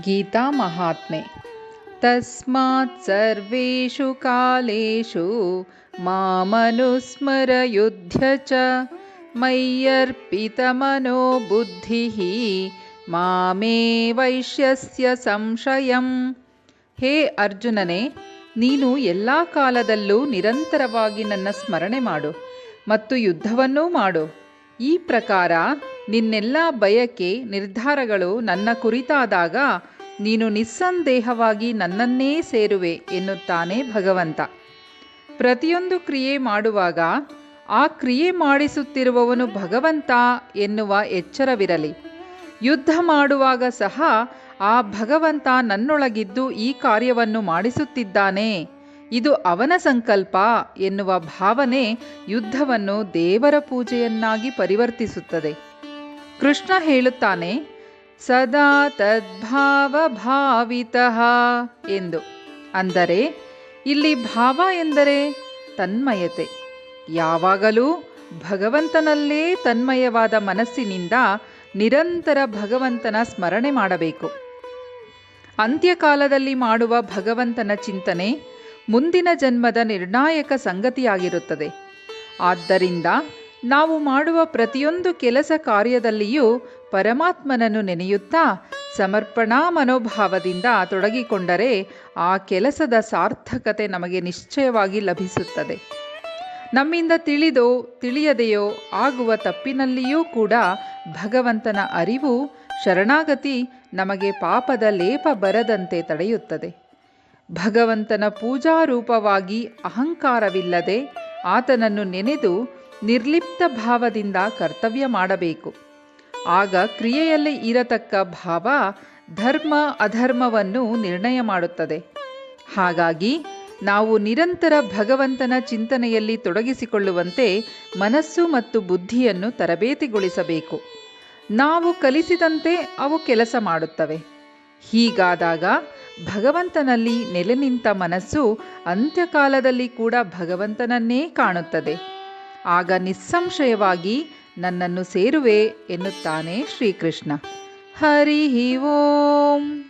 ಗೀತಾ ಮಹಾತ್ಮೆ. ತಸ್ಮಾತ್ ಸರ್ವೇಷು ಕಾಲೇಷು ಮಾಮನುಸ್ಮರ ಯುಧ್ಯ ಚ ಮಯ್ಯರ್ಪಿತಮನೋ ಬುದ್ಧಿಃ ಮಾಮೇ ವೈಶ್ಯಸ್ಯ ಸಂಶಯಂ. ಹೇ ಅರ್ಜುನನೇ, ನೀನು ಎಲ್ಲ ಕಾಲದಲ್ಲೂ ನಿರಂತರವಾಗಿ ನನ್ನ ಸ್ಮರಣೆ ಮಾಡು ಮತ್ತು ಯುದ್ಧವನ್ನೂ ಮಾಡು. ಈ ಪ್ರಕಾರ ನಿನ್ನೆಲ್ಲ ಬಯಕೆ ನಿರ್ಧಾರಗಳು ನನ್ನ ಕುರಿತಾದಾಗ ನೀನು ನಿಸ್ಸಂದೇಹವಾಗಿ ನನ್ನನ್ನೇ ಸೇರುವೆ ಎನ್ನುತ್ತಾನೆ ಭಗವಂತ. ಪ್ರತಿಯೊಂದು ಕ್ರಿಯೆ ಮಾಡುವಾಗ ಆ ಕ್ರಿಯೆ ಮಾಡಿಸುತ್ತಿರುವವನು ಭಗವಂತ ಎನ್ನುವ ಎಚ್ಚರವಿರಲಿ. ಯುದ್ಧ ಮಾಡುವಾಗ ಸಹ ಆ ಭಗವಂತ ನನ್ನೊಳಗಿದ್ದು ಈ ಕಾರ್ಯವನ್ನು ಮಾಡಿಸುತ್ತಿದ್ದಾನೆ, ಇದು ಅವನ ಸಂಕಲ್ಪ ಎನ್ನುವ ಭಾವನೆ ಯುದ್ಧವನ್ನು ದೇವರ ಪೂಜೆಯನ್ನಾಗಿ ಪರಿವರ್ತಿಸುತ್ತದೆ. ಕೃಷ್ಣ ಹೇಳುತ್ತಾನೆ, ಸದಾ ತದ್ಭಾವ ಭಾವಿತಃ ಎಂದು. ಅಂದರೆ ಇಲ್ಲಿ ಭಾವ ಎಂದರೆ ತನ್ಮಯತೆ. ಯಾವಾಗಲೂ ಭಗವಂತನಲ್ಲೇ ತನ್ಮಯವಾದ ಮನಸ್ಸಿನಿಂದ ನಿರಂತರ ಭಗವಂತನ ಸ್ಮರಣೆ ಮಾಡಬೇಕು. ಅಂತ್ಯಕಾಲದಲ್ಲಿ ಮಾಡುವ ಭಗವಂತನ ಚಿಂತನೆ ಮುಂದಿನ ಜನ್ಮದ ನಿರ್ಣಾಯಕ ಸಂಗತಿಯಾಗಿರುತ್ತದೆ. ಆದ್ದರಿಂದ ನಾವು ಮಾಡುವ ಪ್ರತಿಯೊಂದು ಕೆಲಸ ಕಾರ್ಯದಲ್ಲಿಯೂ ಪರಮಾತ್ಮನನ್ನು ನೆನೆಯುತ್ತಾ ಸಮರ್ಪಣಾ ಮನೋಭಾವದಿಂದ ತೊಡಗಿಕೊಂಡರೆ ಆ ಕೆಲಸದ ಸಾರ್ಥಕತೆ ನಮಗೆ ನಿಶ್ಚಯವಾಗಿ ಲಭಿಸುತ್ತದೆ. ನಮ್ಮಿಂದ ತಿಳಿದೋ ತಿಳಿಯದೆಯೋ ಆಗುವ ತಪ್ಪಿನಲ್ಲಿಯೂ ಕೂಡ ಭಗವಂತನ ಅರಿವು, ಶರಣಾಗತಿ ನಮಗೆ ಪಾಪದ ಲೇಪ ಬರದಂತೆ ತಡೆಯುತ್ತದೆ. ಭಗವಂತನ ಪೂಜಾರೂಪವಾಗಿ ಅಹಂಕಾರವಿಲ್ಲದೆ ಆತನನ್ನು ನೆನೆದು ನಿರ್ಲಿಪ್ತ ಭಾವದಿಂದ ಕರ್ತವ್ಯ ಮಾಡಬೇಕು. ಆಗ ಕ್ರಿಯೆಯಲ್ಲಿ ಇರತಕ್ಕ ಭಾವ ಧರ್ಮ ಅಧರ್ಮವನ್ನು ನಿರ್ಣಯ ಮಾಡುತ್ತದೆ. ಹಾಗಾಗಿ ನಾವು ನಿರಂತರ ಭಗವಂತನ ಚಿಂತನೆಯಲ್ಲಿ ತೊಡಗಿಸಿಕೊಳ್ಳುವಂತೆ ಮನಸ್ಸು ಮತ್ತು ಬುದ್ಧಿಯನ್ನು ತರಬೇತಿಗೊಳಿಸಬೇಕು. ನಾವು ಕಲಿಸಿದಂತೆ ಅವು ಕೆಲಸ ಮಾಡುತ್ತವೆ. ಹೀಗಾದಾಗ ಭಗವಂತನಲ್ಲಿ ನೆಲೆ ನಿಂತ ಮನಸ್ಸು ಅಂತ್ಯಕಾಲದಲ್ಲಿ ಕೂಡ ಭಗವಂತನನ್ನೇ ಕಾಣುತ್ತದೆ. ಆಗ ನಿಸ್ಸಂಶಯವಾಗಿ ನನ್ನನ್ನು ಸೇರುವೆ ಎನ್ನುತ್ತಾನೆ ಶ್ರೀಕೃಷ್ಣ. ಹರಿ ಓಂ.